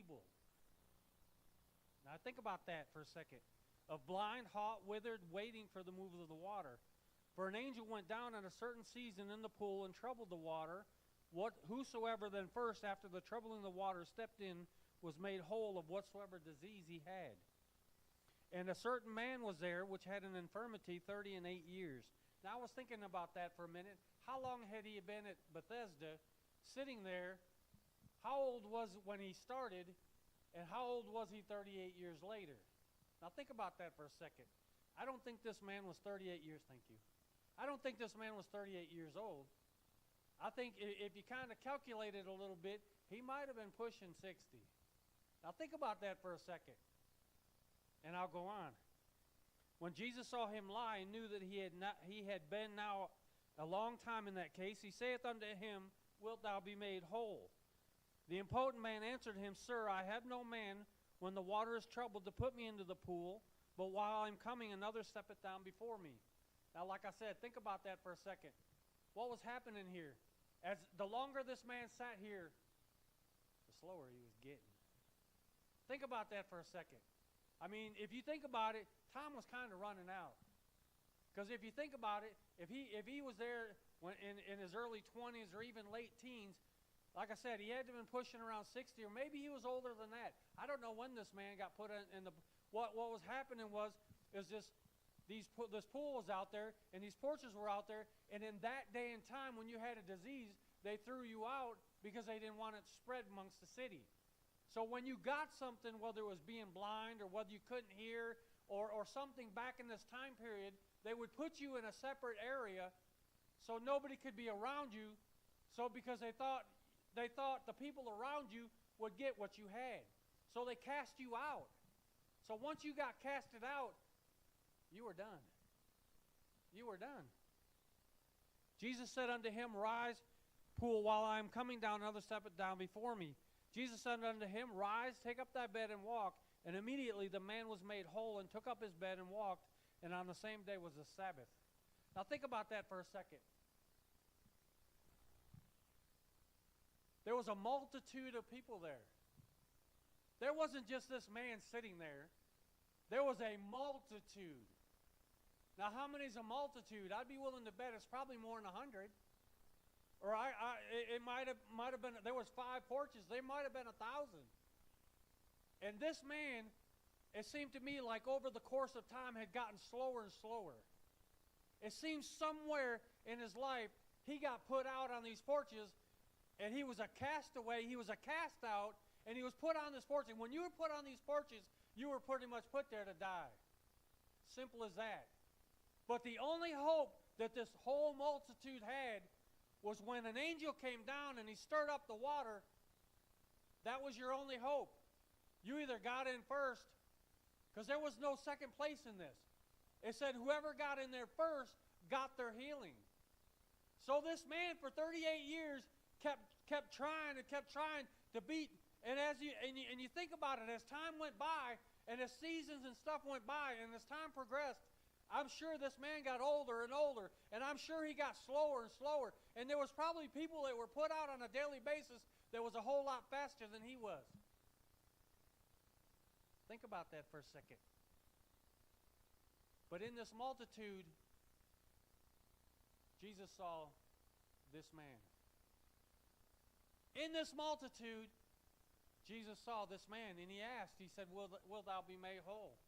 feeble. Now think about that for a second. Of blind, hot, withered, waiting for the move of the water. For an angel went down at a certain season in the pool and troubled the water. Whosoever then first, after the troubling the water, stepped in, was made whole of whatsoever disease he had. And a certain man was there which had an infirmity 38 years. Now I was thinking about that for a minute. How long had he been at Bethesda, sitting there? How old was it when he started, and how old was he 38 years later? Now think about that for a second. I don't think this man was 38 years, thank you. I don't think this man was 38 years old. I think if you kind of calculate it a little bit, he might have been pushing 60. Now think about that for a second, and I'll go on. When Jesus saw him lie and knew that he had been now a long time in that case, he saith unto him, Wilt thou be made whole? The impotent man answered him, Sir, I have no man when the water is troubled to put me into the pool, but while I'm coming, another steppeth down before me. Now, like I said, think about that for a second. What was happening here? As the longer this man sat here, the slower he was getting. Think about that for a second. I mean, if you think about it, time was kind of running out. Because if you think about it, if he was there in his early 20s or even late teens, like I said, he had to have been pushing around 60, or maybe he was older than that. I don't know when this man got put in the... What was happening is this pool was out there, and these porches were out there, and in that day and time when you had a disease, they threw you out because they didn't want it spread amongst the city. So when you got something, whether it was being blind or whether you couldn't hear or something back in this time period, they would put you in a separate area so nobody could be around you, so because they thought the people around you would get what you had. So they cast you out. So once you got casted out, you were done. You were done. Jesus said unto him, Rise, pool, while I am coming down, another steppeth down before me. Jesus said unto him, Rise, take up thy bed and walk. And immediately the man was made whole and took up his bed and walked. And on the same day was the Sabbath. Now think about that for a second. There was a multitude of people there. There wasn't just this man sitting there. There was a multitude. Now, how many is a multitude? I'd be willing to bet it's probably more than 100. Or it might have been. There was 5 porches. There might have been 1,000. And this man, it seemed to me like over the course of time, had gotten slower and slower. It seems somewhere in his life he got put out on these porches, and he was a castaway. He was a cast out, and he was put on this porch. And when you were put on these porches, you were pretty much put there to die. Simple as that. But the only hope that this whole multitude had was when an angel came down and he stirred up the water. That was your only hope. You either got in first, because there was no second place in this. It said whoever got in there first got their healing. So this man for 38 years kept trying to beat. And and you think about it, as time went by, and as seasons and stuff went by, and as time progressed, I'm sure this man got older and older, and I'm sure he got slower and slower. And there was probably people that were put out on a daily basis that was a whole lot faster than he was. Think about that for a second. But in this multitude, Jesus saw this man. In this multitude, Jesus saw this man, and he asked, he said, Will thou be made whole?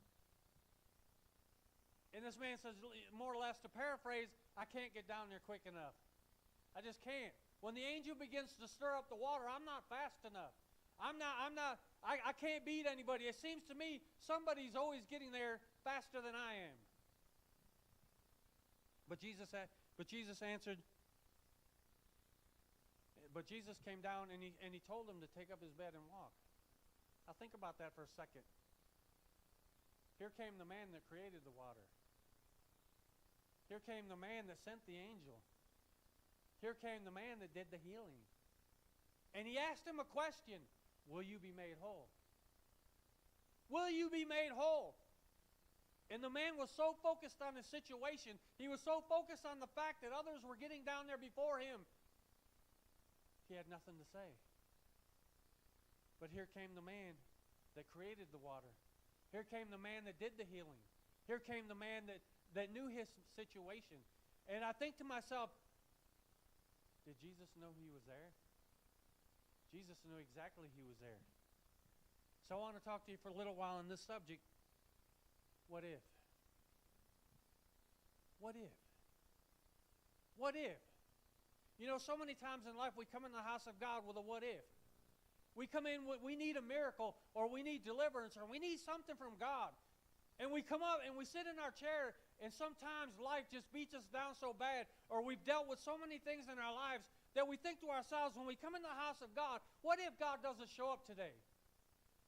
And this man says, more or less to paraphrase, I can't get down there quick enough. I just can't. When the angel begins to stir up the water, I'm not fast enough. I can't beat anybody. It seems to me somebody's always getting there faster than I am. But Jesus answered, but Jesus came down and he told him to take up his bed and walk. Now think about that for a second. Here came the man that created the water. Here came the man that sent the angel. Here came the man that did the healing. And he asked him a question. Will you be made whole? Will you be made whole? And the man was so focused on his situation. He was so focused on the fact that others were getting down there before him. He had nothing to say. But here came the man that created the water. Here came the man that did the healing. Here came the man that knew his situation. And I think to myself, did Jesus know he was there? Jesus knew exactly he was there. So I want to talk to you for a little while on this subject. What if? What if? What if? You know, so many times in life we come in the house of God with a what if. We come in, we need a miracle, or we need deliverance, or we need something from God. And we come up and we sit in our chair, and sometimes life just beats us down so bad, or we've dealt with so many things in our lives that we think to ourselves, when we come in the house of God, what if God doesn't show up today?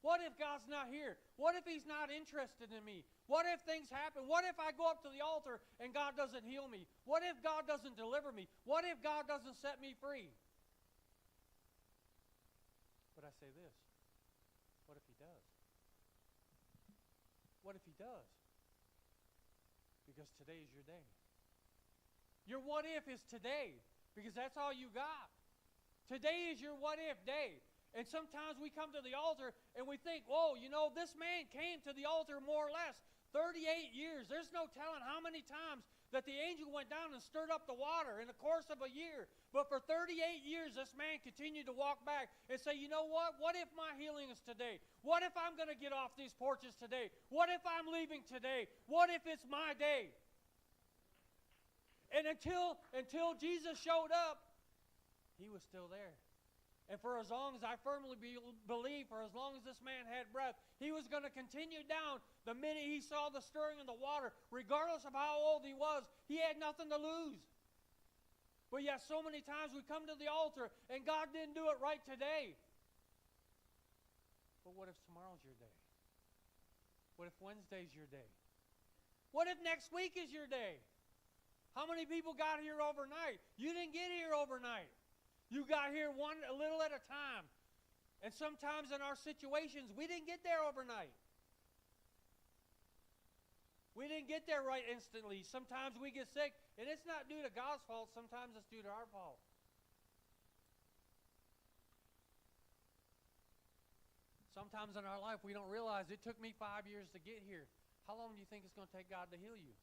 What if God's not here? What if He's not interested in me? What if things happen? What if I go up to the altar and God doesn't heal me? What if God doesn't deliver me? What if God doesn't set me free? But I say this, what if He does? What if He does? Because today is your day. Your what if is today, because that's all you got. Today is your what if day. And sometimes we come to the altar and we think, whoa, you know, this man came to the altar more or less 38 years. There's no telling how many times that the angel went down and stirred up the water in the course of a year. But for 38 years, this man continued to walk back and say, you know what? What if my healing is today? What if I'm going to get off these porches today? What if I'm leaving today? What if it's my day? And until Jesus showed up, he was still there. And for as long as I firmly believe, for as long as this man had breath, he was going to continue down the minute he saw the stirring of the water. Regardless of how old he was, he had nothing to lose. But yet so many times we come to the altar and God didn't do it right today. But what if tomorrow's your day? What if Wednesday's your day? What if next week is your day? How many people got here overnight? You didn't get here overnight. You got here a little at a time. And sometimes in our situations, we didn't get there overnight. We didn't get there right instantly. Sometimes we get sick, and it's not due to God's fault. Sometimes it's due to our fault. Sometimes in our life, we don't realize it took me 5 years to get here. How long do you think it's going to take God to heal you?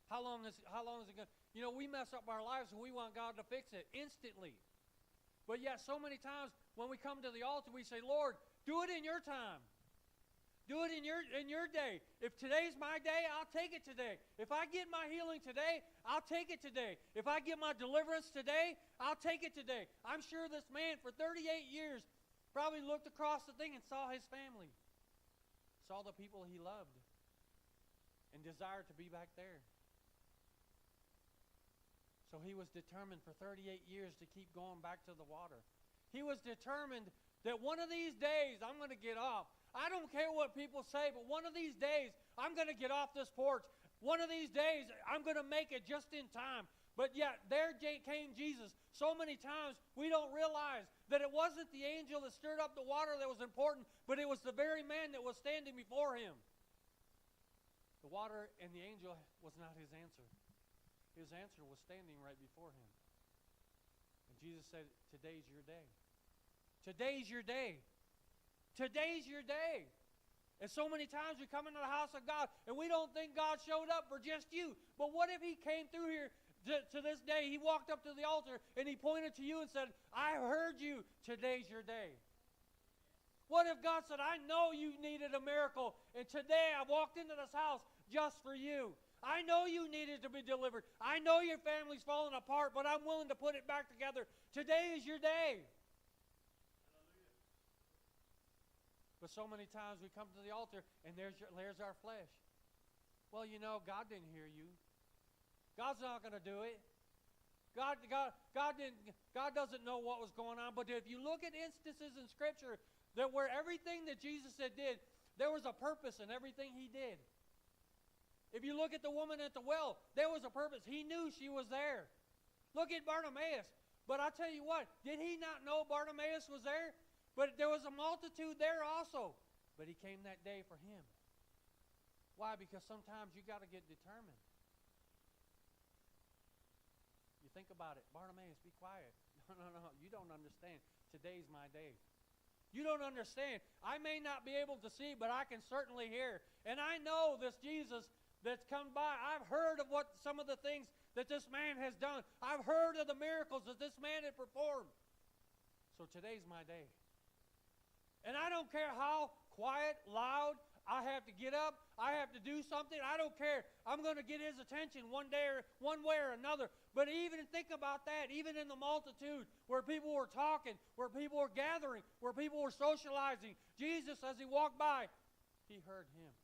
How long is it going to... You know, we mess up our lives and we want God to fix it instantly. But yet so many times when we come to the altar, we say, Lord, do it in your time. Do it in your day. If today's my day, I'll take it today. If I get my healing today, I'll take it today. If I get my deliverance today, I'll take it today. I'm sure this man for 38 years probably looked across the thing and saw his family. Saw the people he loved and desired to be back there. So he was determined for 38 years to keep going back to the water. He was determined that one of these days I'm going to get off. I don't care what people say, but one of these days I'm going to get off this porch. One of these days I'm going to make it just in time. But yet there came Jesus. So many times we don't realize that it wasn't the angel that stirred up the water that was important, but it was the very man that was standing before him. The water and the angel was not his answer. His answer was standing right before him. And Jesus said, today's your day. Today's your day. Today's your day. And so many times we come into the house of God and we don't think God showed up for just you. But what if he came through here to this day? He walked up to the altar and he pointed to you and said, I heard you. Today's your day. What if God said, I know you needed a miracle, and today I walked into this house just for you. I know you needed to be delivered. I know your family's falling apart, but I'm willing to put it back together. Today is your day. But so many times we come to the altar, and there's our flesh. Well, you know, God didn't hear you. God's not going to do it. God doesn't know what was going on. But if you look at instances in Scripture that where everything that Jesus did, there was a purpose in everything he did. If you look at the woman at the well, there was a purpose. He knew she was there. Look at Bartimaeus. But I tell you what, did he not know Bartimaeus was there? But there was a multitude there also. But he came that day for him. Why? Because sometimes you got to get determined. You think about it. Bartimaeus, be quiet. No. You don't understand. Today's my day. You don't understand. I may not be able to see, but I can certainly hear. And I know this Jesus that's come by. I've heard of what some of the things that this man has done. I've heard of the miracles that this man had performed. So today's my day. And I don't care how quiet, loud, I have to get up, I have to do something. I don't care. I'm going to get his attention one way or another. But even think about that, even in the multitude, where people were talking, where people were gathering, where people were socializing, Jesus, as he walked by, he heard him.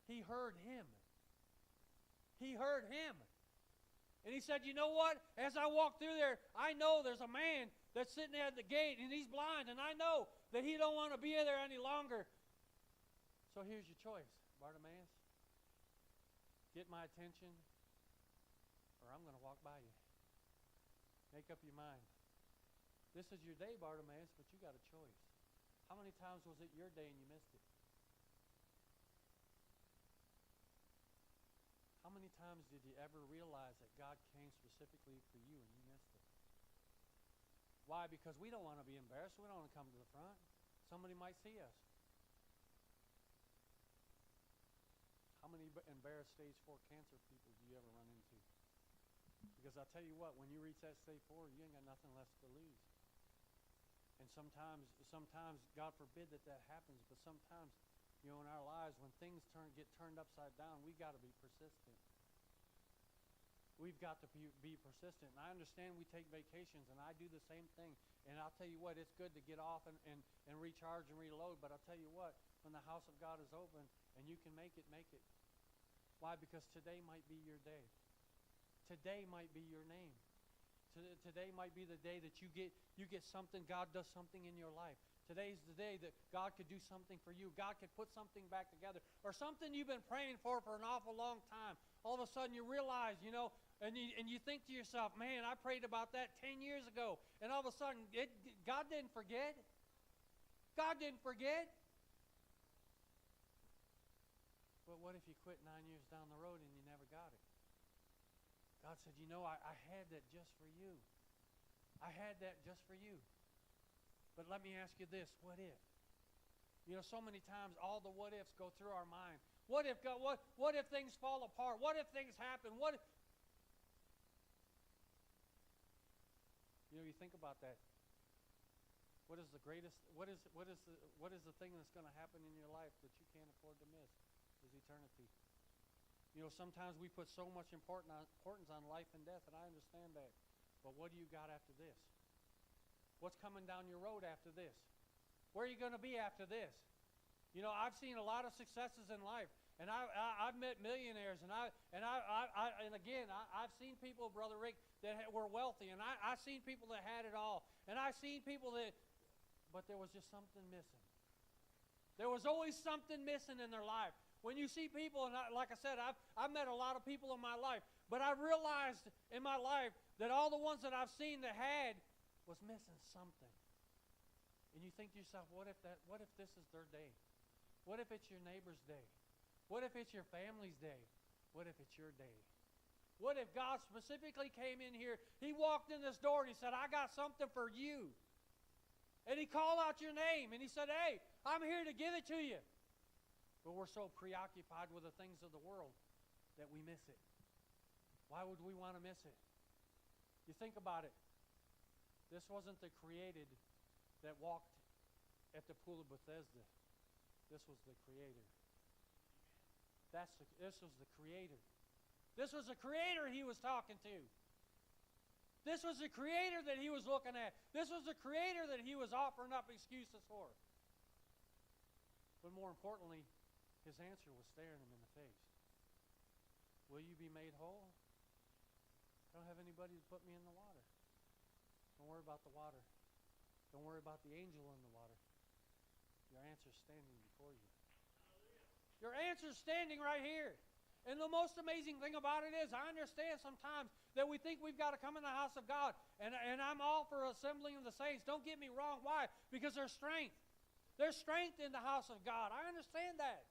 He heard him. He heard him. And he said, you know what? As I walk through there, I know there's a man that's sitting there at the gate, and he's blind, and I know that he don't want to be there any longer. So here's your choice, Bartimaeus. Get my attention, or I'm going to walk by you. Make up your mind. This is your day, Bartimaeus, but you got a choice. How many times was it your day and you missed it? How many times did you ever realize that God came specifically for you and you missed it? Why? Because we don't want to be embarrassed. We don't want to come to the front. Somebody might see us. How many embarrassed stage 4 cancer people do you ever run into? Because I'll tell you what, when you reach that stage 4, you ain't got nothing left to lose. And sometimes, God forbid that happens, but sometimes, in our lives, when things get turned upside down, we've got to be persistent. We've got to be persistent. And I understand we take vacations, and I do the same thing. And I'll tell you what, it's good to get off and recharge and reload. But I'll tell you what, when the house of God is open and you can make it, make it. Why? Because today might be your day. Today might be your name. Today might be the day that you get something, God does something in your life. Today's the day that God could do something for you. God could put something back together. Or something you've been praying for an awful long time. All of a sudden you realize, and you think to yourself, man, I prayed about that 10 years ago. And all of a sudden, God didn't forget. God didn't forget. But what if you quit 9 years down the road and you never got it? God said, I had that just for you. I had that just for you. But let me ask you this, what if? So many times all the what ifs go through our mind. What if God, what if things fall apart? What if things happen? What if, you think about that. What is the greatest, what is the thing that's going to happen in your life that you can't afford to miss? Is eternity. Sometimes we put so much importance on life and death, and I understand that. But what do you got after this? What's coming down your road after this? Where are you going to be after this? I've seen a lot of successes in life, and I've met millionaires, and I've seen people, Brother Rick, that were wealthy, and I've seen people that had it all, and I've seen people but there was just something missing. There was always something missing in their life. When you see people, and like I said, I've met a lot of people in my life, but I've realized in my life that all the ones that I've seen that had was missing something. And you think to yourself, what if this is their day? What if it's your neighbor's day? What if it's your family's day? What if it's your day? What if God specifically came in here, he walked in this door and he said, I got something for you. And he called out your name and he said, hey, I'm here to give it to you. But we're so preoccupied with the things of the world that we miss it. Why would we want to miss it? You think about it. This wasn't the created that walked at the pool of Bethesda. This was the Creator. This was the Creator. This was the Creator he was talking to. This was the Creator that he was looking at. This was the Creator that he was offering up excuses for. But more importantly, his answer was staring him in the face. Will you be made whole? I don't have anybody to put me in the water. Don't worry about the water. Don't worry about the angel in the water. Your answer's standing before you. Your answer's standing right here. And the most amazing thing about it is, I understand sometimes that we think we've got to come in the house of God. And I'm all for assembling of the saints. Don't get me wrong. Why? Because there's strength. There's strength in the house of God. I understand that.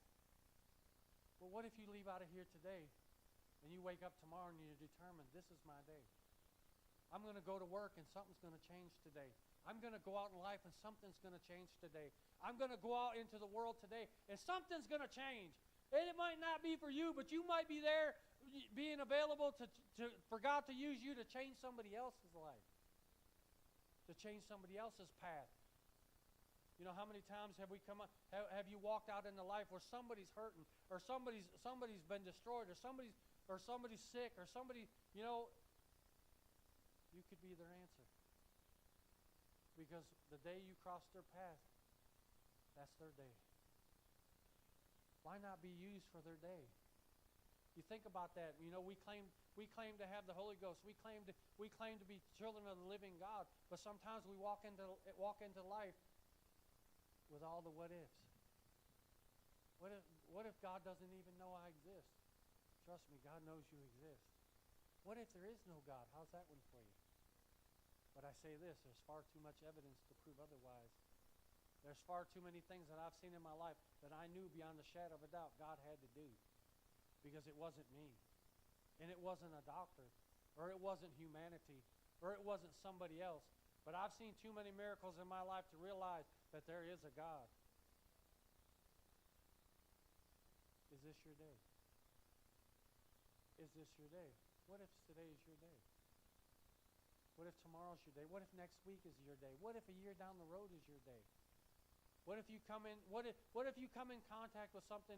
But what if you leave out of here today and you wake up tomorrow and you're determined, this is my day. I'm going to go to work and something's going to change today. I'm going to go out in life and something's going to change today. I'm going to go out into the world today and something's going to change. And it might not be for you, but you might be there being available for God to use you to change somebody else's life, to change somebody else's path. You know, how many times have you walked out into life where somebody's hurting, or somebody's been destroyed, or somebody's sick, or somebody, you know, you could be their answer. Because the day you cross their path, that's their day. Why not be used for their day? You think about that. You know, we claim to have the Holy Ghost. We claim to be children of the living God. But sometimes we walk into life with all the what ifs. What if God doesn't even know I exist? Trust me, God knows you exist. What if there is no God? How's that one for you? But I say this, there's far too much evidence to prove otherwise. There's far too many things that I've seen in my life that I knew beyond a shadow of a doubt God had to do. Because it wasn't me. And it wasn't a doctor. Or it wasn't humanity. Or it wasn't somebody else. But I've seen too many miracles in my life to realize that there is a God. Is this your day? Is this your day? What if today is your day? What if tomorrow's your day? What if next week is your day? What if a year down the road is your day? What if you come in contact with something?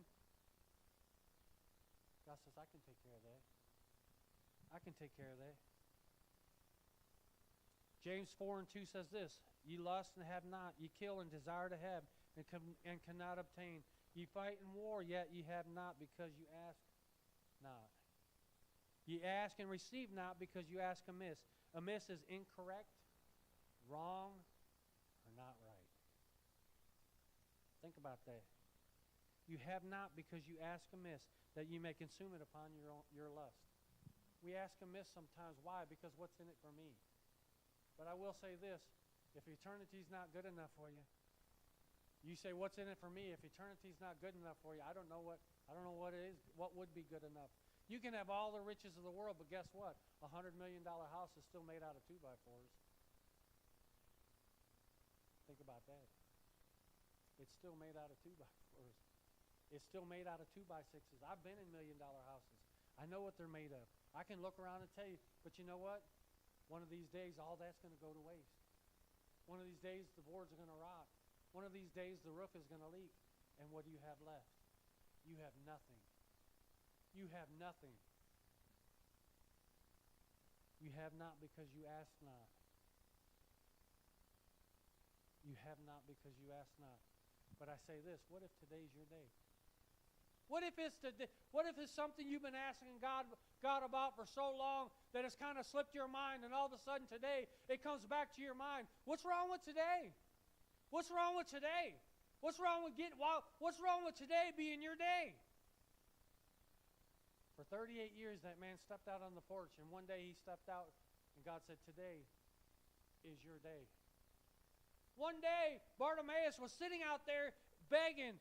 God says, I can take care of that. I can take care of that. James 4:2 says this, ye lust and have not, ye kill and desire to have, and cannot obtain. Ye fight in war, yet ye have not, because you ask not. Ye ask and receive not, because you ask amiss. Amiss is incorrect, wrong, or not right. Think about that. You have not because you ask amiss, that you may consume it upon your lust. We ask amiss sometimes. Why? Because what's in it for me? But I will say this, if eternity's not good enough for you, you say, what's in it for me? If eternity's not good enough for you, I don't know what it is, what would be good enough. You can have all the riches of the world, but guess what? $100 million house is still made out of 2x4s. Think about that. It's still made out of 2x4s. It's still made out of 2x6s. I've been in $1 million houses. I know what they're made of. I can look around and tell you, but you know what? One of these days, all that's going to go to waste. One of these days, the boards are going to rot. One of these days, the roof is going to leak. And what do you have left? You have nothing. You have nothing. You have not because you ask not. You have not because you ask not. But I say this, what if today's your day? What if it's something you've been asking God about for so long that it's kind of slipped your mind, and all of a sudden today it comes back to your mind? What's wrong with today? What's wrong with today? What's wrong with today being your day? For 38 years, that man stepped out on the porch, and one day he stepped out, and God said, today is your day. One day, Bartimaeus was sitting out there begging,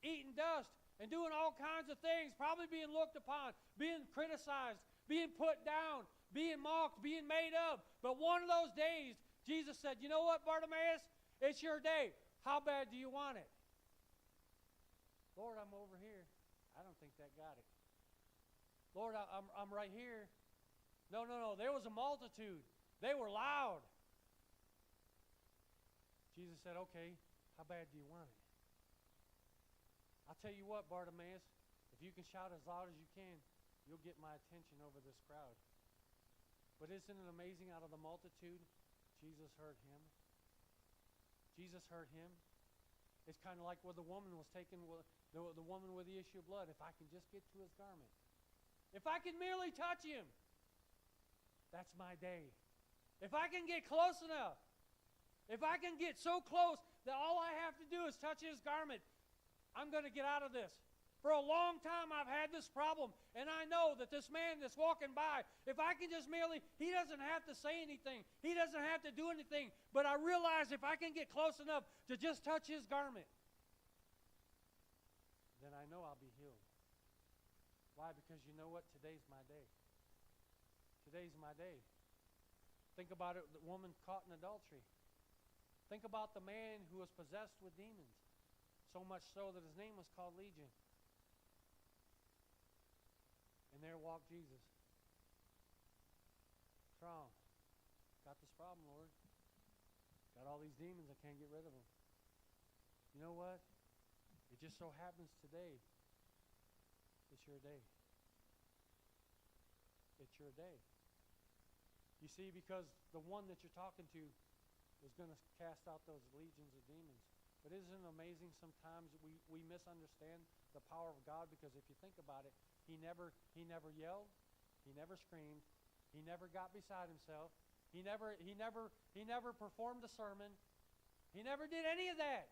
eating dust, and doing all kinds of things, probably being looked upon, being criticized, being put down, being mocked, being made of. But one of those days, Jesus said, you know what, Bartimaeus? It's your day. How bad do you want it? Lord, I'm over here. I don't think that got it. Lord, I'm right here. No. There was a multitude. They were loud. Jesus said, okay, how bad do you want it? I'll tell you what, Bartimaeus, if you can shout as loud as you can, you'll get my attention over this crowd. But isn't it amazing, out of the multitude, Jesus heard him. Jesus heard him. It's kind of like where the woman was taken, the woman with the issue of blood. If I can just get to his garment. If I can merely touch him, that's my day. If I can get close enough, if I can get so close that all I have to do is touch his garment, I'm going to get out of this. For a long time I've had this problem, and I know that this man that's walking by, if I can just merely, he doesn't have to say anything. He doesn't have to do anything. But I realize if I can get close enough to just touch his garment, then I know I'll be healed. Why? Because you know what? Today's my day. Today's my day. Think about it, the woman caught in adultery. Think about the man who was possessed with demons, so much so that his name was called Legion. And there walked Jesus. What's wrong? Got this problem, Lord. Got all these demons, I can't get rid of them. You know what? It just so happens today, it's your day. It's your day. You see, because the one that you're talking to is going to cast out those legions of demons. But isn't it amazing sometimes we misunderstand the power of God? Because if you think about it, he never yelled, he never screamed, he never got beside himself, he never performed a sermon, he never did any of that.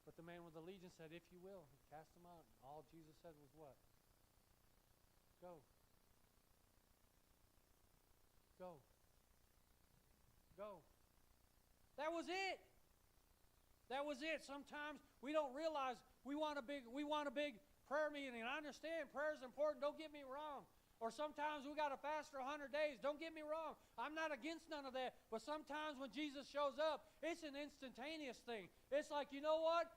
But the man with the legion said, if you will, he cast them out. All Jesus said was what? Go. Go. Go. That was it. That was it. Sometimes we don't realize we want a big prayer meeting. And I understand prayer is important. Don't get me wrong. Or sometimes we got to fast for 100 days. Don't get me wrong. I'm not against none of that. But sometimes when Jesus shows up, it's an instantaneous thing. It's like, you know what?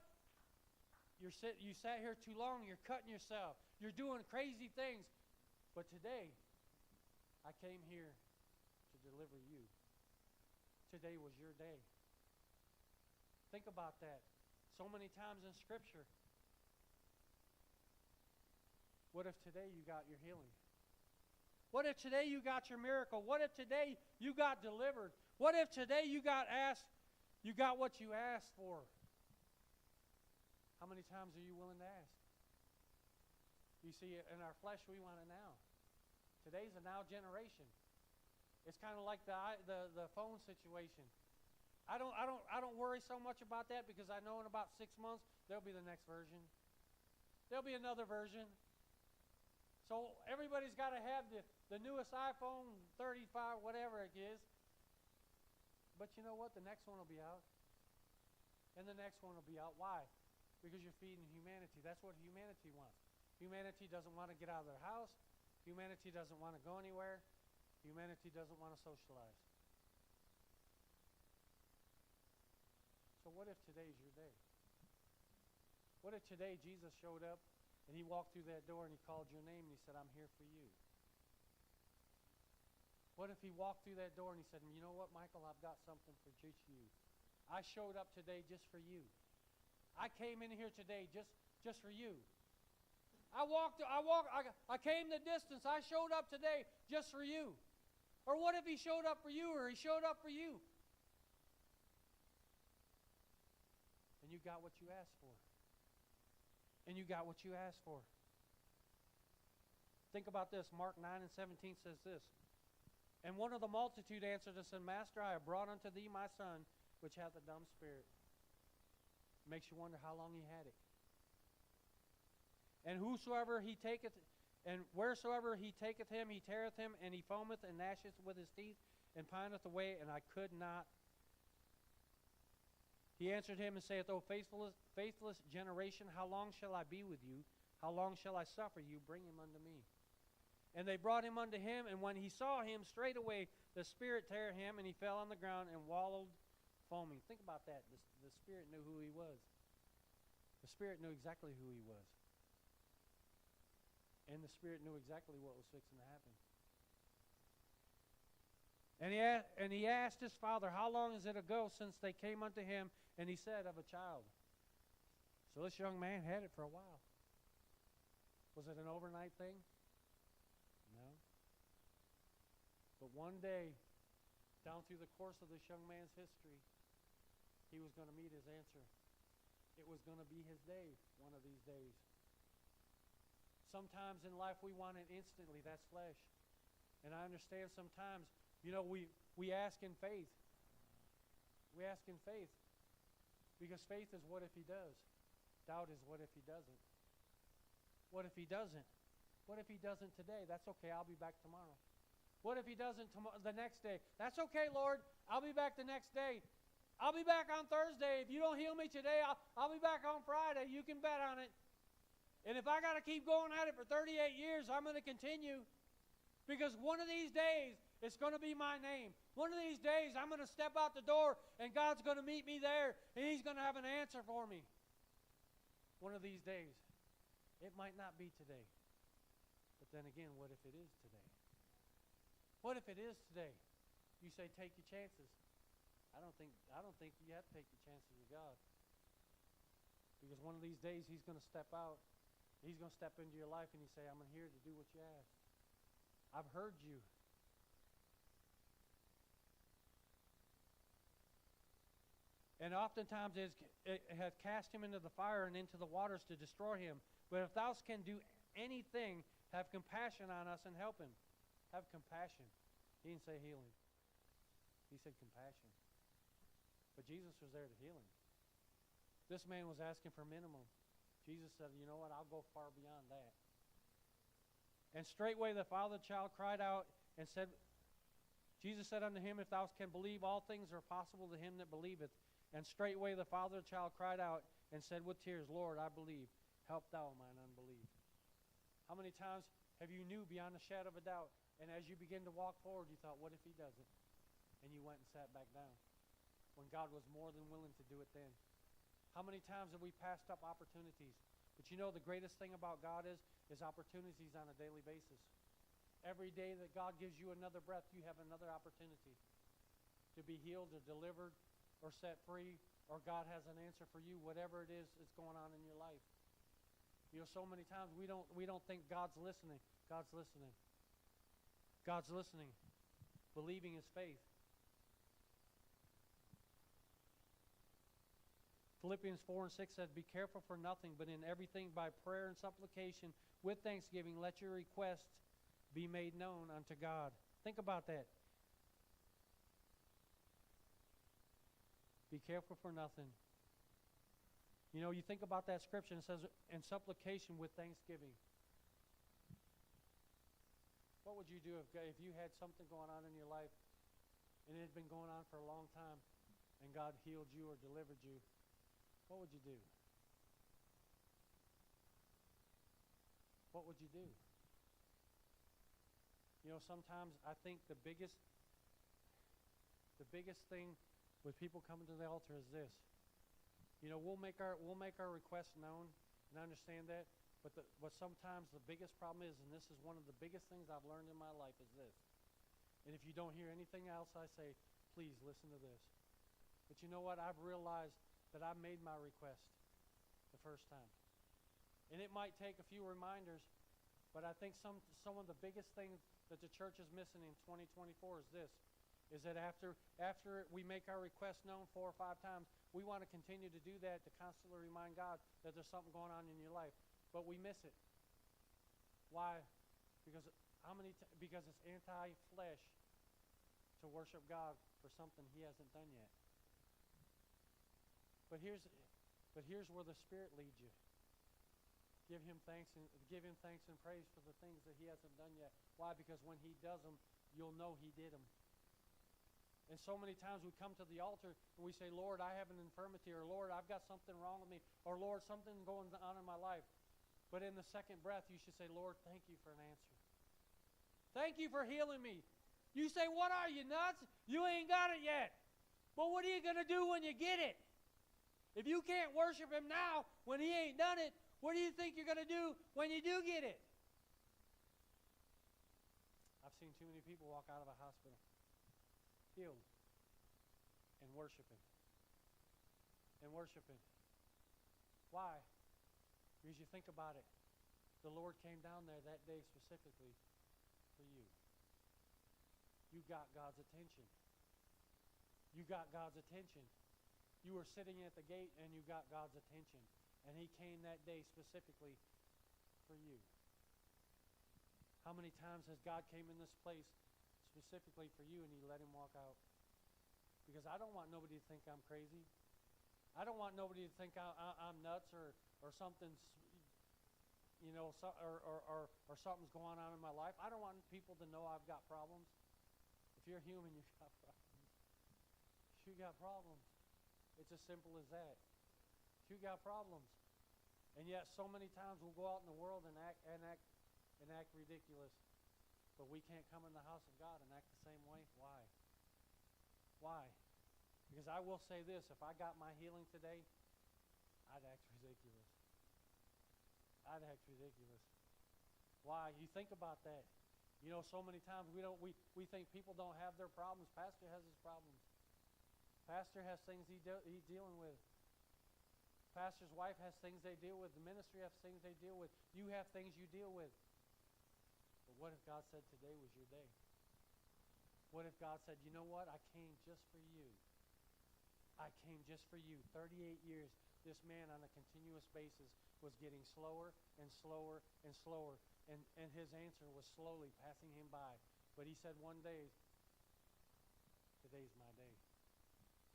You sat here too long. You're cutting yourself. You're doing crazy things. But today, I came here to deliver you. Today was your day. Think about that. So many times in Scripture. What if today you got your healing? What if today you got your miracle? What if today you got delivered? What if today you got what you asked for? How many times are you willing to ask? You see, in our flesh, we want it now. Today's a now generation. It's kind of like the phone situation. I don't worry so much about that because I know in about 6 months there'll be the next version. There'll be another version. So everybody's got to have the newest iPhone 35, whatever it is. But you know what? The next one will be out. And the next one will be out. Why? Because you're feeding humanity. That's what humanity wants. Humanity doesn't want to get out of their house. Humanity doesn't want to go anywhere. Humanity doesn't want to socialize. So what if today's your day? What if today Jesus showed up and he walked through that door and he called your name and he said, I'm here for you? What if he walked through that door and he said, you know what, Michael, I've got something for just you. I showed up today just for you. I came in here today just for you. I came the distance. I showed up today just for you. Or what if he showed up for you or he showed up for you? And you got what you asked for. And you got what you asked for. Think about this. Mark 9:17 says this. And one of the multitude answered and said, Master, I have brought unto thee my son, which hath a dumb spirit. Makes you wonder how long he had it. And whosoever he taketh, and wheresoever he taketh him, he teareth him, and he foameth and gnasheth with his teeth, and pineth away, and I could not. He answered him and saith, O faithless generation, how long shall I be with you? How long shall I suffer you? Bring him unto me. And they brought him unto him, and when he saw him, straightway the spirit tare him, and he fell on the ground and wallowed, foaming. Think about that. The spirit knew who he was. The spirit knew exactly who he was. And the spirit knew exactly what was fixing to happen. And he asked his father, how long is it ago since they came unto him? And he said, of a child. So this young man had it for a while. Was it an overnight thing? No. But one day, down through the course of this young man's history, he was going to meet his answer. It was going to be his day one of these days. Sometimes in life we want it instantly. That's flesh. And I understand sometimes, you know, we ask in faith. We ask in faith. Because faith is what if he does. Doubt is what if he doesn't. What if he doesn't? What if he doesn't today? That's okay. I'll be back tomorrow. What if he doesn't the next day? That's okay, Lord. I'll be back the next day. I'll be back on Thursday. If you don't heal me today, I'll be back on Friday. You can bet on it. And if I got to keep going at it for 38 years, I'm going to continue. Because one of these days, it's going to be my name. One of these days, I'm going to step out the door, and God's going to meet me there, and He's going to have an answer for me. One of these days. It might not be today. But then again, what if it is today? What if it is today? You say, take your chances. I don't think you have to take your chances with God. Because one of these days, He's going to step out. He's going to step into your life, and He say, I'm here to do what you asked. I've heard you. And oftentimes it has cast him into the fire and into the waters to destroy him. But if thou can do anything, have compassion on us and help him. Have compassion. He didn't say healing. He said compassion. But Jesus was there to heal him. This man was asking for minimum. Jesus said, you know what, I'll go far beyond that. And straightway the father child cried out and said, Jesus said unto him, if thou canst believe, all things are possible to him that believeth. And straightway the father child cried out and said with tears, Lord, I believe. Help thou mine unbelief. How many times have you knew beyond a shadow of a doubt, and as you begin to walk forward, you thought, what if he doesn't? And you went and sat back down when God was more than willing to do it then. How many times have we passed up opportunities? But you know the greatest thing about God is opportunities on a daily basis. Every day that God gives you another breath, you have another opportunity to be healed or delivered or set free, or God has an answer for you, whatever it is that's going on in your life. You know, so many times we don't think God's listening. God's listening. God's listening. Believing is faith. Philippians 4 and 6 says, be careful for nothing, but in everything by prayer and supplication with thanksgiving, let your requests be made known unto God. Think about that. Be careful for nothing. You know, you think about that scripture, and it says, in supplication with thanksgiving. What would you do if you had something going on in your life, and it had been going on for a long time, and God healed you or delivered you? What would you do? What would you do? You know, sometimes I think the biggest thing with people coming to the altar is this. You know, we'll make our requests known, and I understand that, but sometimes the biggest problem is, and this is one of the biggest things I've learned in my life, is this. And if you don't hear anything else I say, please listen to this. But you know what? I've realized that I made my request the first time. And it might take a few reminders, but I think some of the biggest things that the church is missing in 2024 is this, is that after we make our request known 4 or 5 times, we want to continue to do that to constantly remind God that there's something going on in your life. But we miss it. Why? Because it's anti-flesh to worship God for something He hasn't done yet. But here's where the Spirit leads you. Give Him thanks and praise for the things that He hasn't done yet. Why? Because when He does them, you'll know He did them. And so many times we come to the altar and we say, Lord, I have an infirmity, or Lord, I've got something wrong with me, or Lord, something going on in my life. But in the second breath, you should say, Lord, thank you for an answer. Thank you for healing me. You say, what are you, nuts? You ain't got it yet. But what are you going to do when you get it? If you can't worship Him now when He ain't done it, what do you think you're going to do when you do get it? I've seen too many people walk out of a hospital healed and worshiping. And worshiping. Why? Because you think about it. The Lord came down there that day specifically for you. You got God's attention. You got God's attention. You were sitting at the gate and you got God's attention. And He came that day specifically for you. How many times has God came in this place specifically for you and He let Him walk out? Because I don't want nobody to think I'm crazy. I don't want nobody to think I'm nuts or something's, you know, or something's going on in my life. I don't want people to know I've got problems. If you're human, you've got problems. You got problems. It's as simple as that. You got problems. And yet so many times we'll go out in the world and act ridiculous. But we can't come in the house of God and act the same way. Why? Why? Because I will say this, if I got my healing today, I'd act ridiculous. I'd act ridiculous. Why? You think about that. You know, so many times we think people don't have their problems. Pastor has his problems. Pastor has things he's dealing with. Pastor's wife has things they deal with. The ministry has things they deal with. You have things you deal with. But what if God said today was your day? What if God said, you know what? I came just for you. I came just for you. 38 years, this man on a continuous basis was getting slower and slower and slower. And his answer was slowly passing him by. But he said one day, today's my day.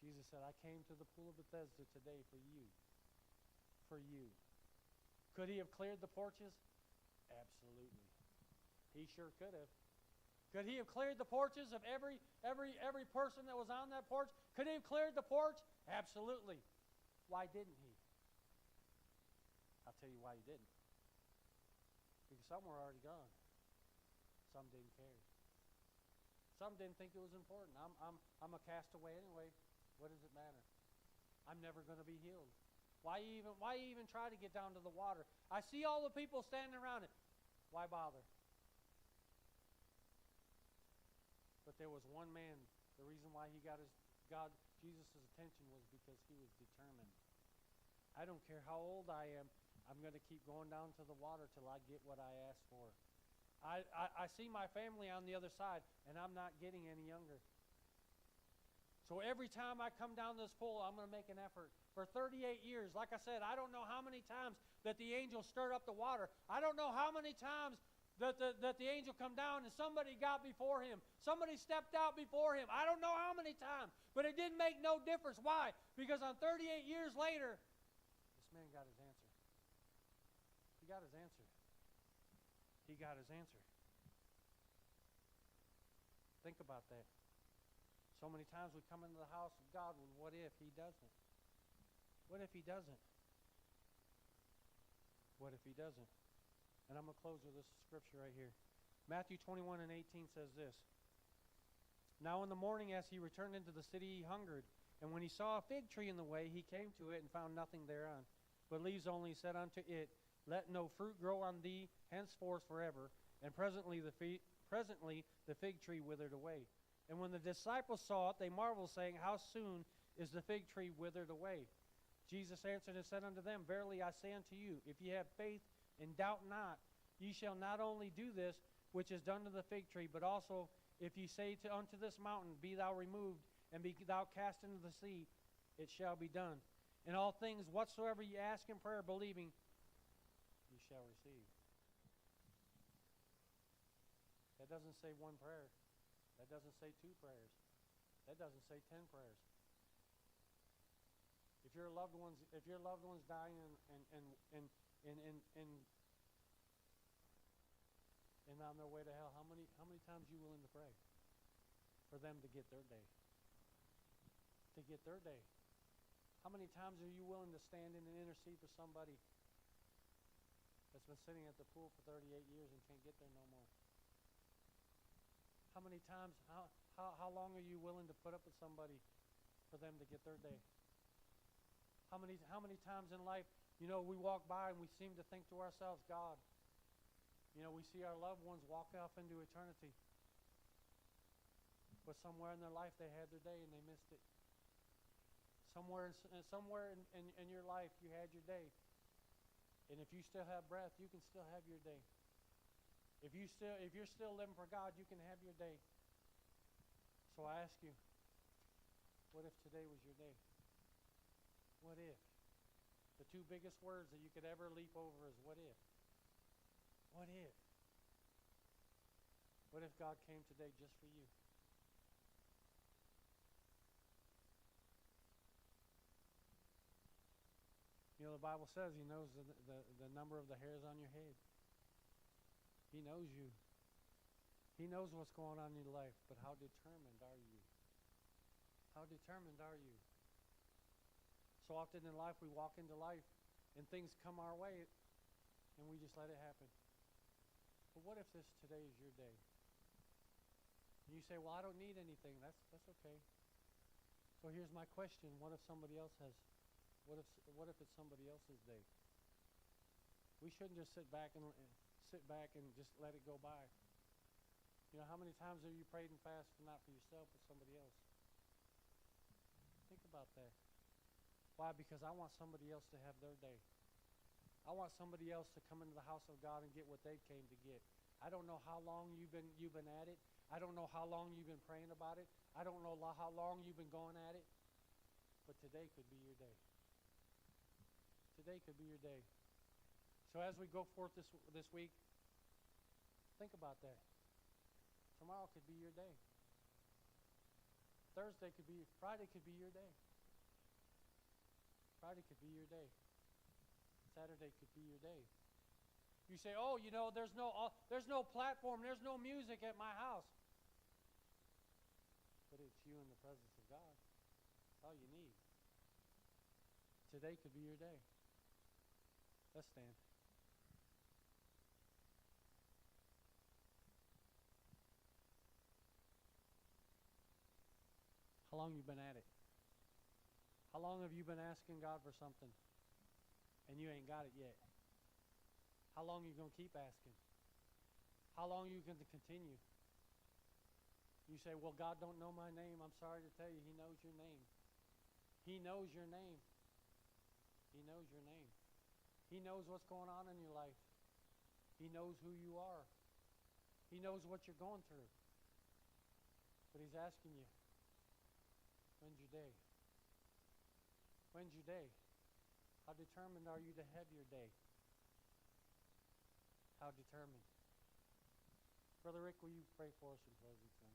Jesus said, I came to the pool of Bethesda today for you. For you. Could he have cleared the porches? Absolutely. He sure could have. Could he have cleared the porches of every person that was on that porch? Could he have cleared the porch? Absolutely. Why didn't he? I'll tell you why he didn't. Because some were already gone. Some didn't care. Some didn't think it was important. I'm a castaway anyway. What does it matter? I'm never going to be healed. Why even try to get down to the water? I see all the people standing around it. Why bother? But there was one man. The reason why he got Jesus' attention was because he was determined. I don't care how old I am. I'm going to keep going down to the water till I get what I asked for. I see my family on the other side, and I'm not getting any younger. So every time I come down this pool, I'm going to make an effort. For 38 years, like I said, I don't know how many times that the angel stirred up the water. I don't know how many times that the angel come down and somebody got before him. Somebody stepped out before him. I don't know how many times, but it didn't make no difference. Why? Because on 38 years later, this man got his answer. He got his answer. He got his answer. Think about that. So many times we come into the house of God with what if he doesn't? What if he doesn't? What if he doesn't? And I'm going to close with this scripture right here. Matthew 21 and 18 says this. Now in the morning as he returned into the city, he hungered. And when he saw a fig tree in the way, he came to it and found nothing thereon, but leaves only. Said unto it, Let no fruit grow on thee henceforth forever. And presently the fig tree withered away. And when the disciples saw it, they marveled, saying, How soon is the fig tree withered away? Jesus answered and said unto them, Verily I say unto you, if ye have faith and doubt not, ye shall not only do this which is done to the fig tree, but also if ye say unto this mountain, Be thou removed, and be thou cast into the sea, it shall be done. In all things whatsoever ye ask in prayer, believing, ye shall receive. That doesn't say one prayer. That doesn't say two prayers. That doesn't say 10 prayers. If your loved one's dying and on their way to hell, how many times are you willing to pray for them to get their day? To get their day. How many times are you willing to stand in and intercede for somebody that's been sitting at the pool for 38 years and can't get there no more? How many times, how long are you willing to put up with somebody for them to get their day? How many times in life, we walk by and we seem to think to ourselves, God, we see our loved ones walk off into eternity. But somewhere in their life they had their day and they missed it. Somewhere in your life you had your day. And if you still have breath, you can still have your day. If you're still living for God, you can have your day. So I ask you, what if today was your day? What if? The two biggest words that you could ever leap over is what if? What if? What if God came today just for you? The Bible says he knows the number of the hairs on your head. He knows you. He knows what's going on in your life, but how determined are you? How determined are you? So often in life, we walk into life and things come our way and we just let it happen. But what if today is your day? And you say, well, I don't need anything. That's okay. So here's my question. What if somebody else has, what if it's somebody else's day? We shouldn't just sit back and just let it go by. You know, how many times have you prayed and fasted not for yourself, but somebody else? Think about that. Why? Because I want somebody else to have their day. I want somebody else to come into the house of God and get what they came to get. I don't know how long you've been at it. I don't know how long you've been praying about it. I don't know how long you've been going at it. But today could be your day. Today could be your day. So as we go forth this week, think about that. Tomorrow could be your day. Friday could be your day. Friday could be your day. Saturday could be your day. You say, oh, you know, there's no platform, there's no music at my house. But it's you in the presence of God. That's all you need. Today could be your day. Let's stand. How long you been at it? How long have you been asking God for something and you ain't got it yet? How long are you going to keep asking? How long are you going to continue? You say, well, God don't know my name. I'm sorry to tell you, He knows your name. He knows your name. He knows your name. He knows what's going on in your life. He knows who you are. He knows what you're going through. But He's asking you, when's your day? When's your day? How determined are you to have your day? How determined? Brother Rick, will you pray for us in closing tonight?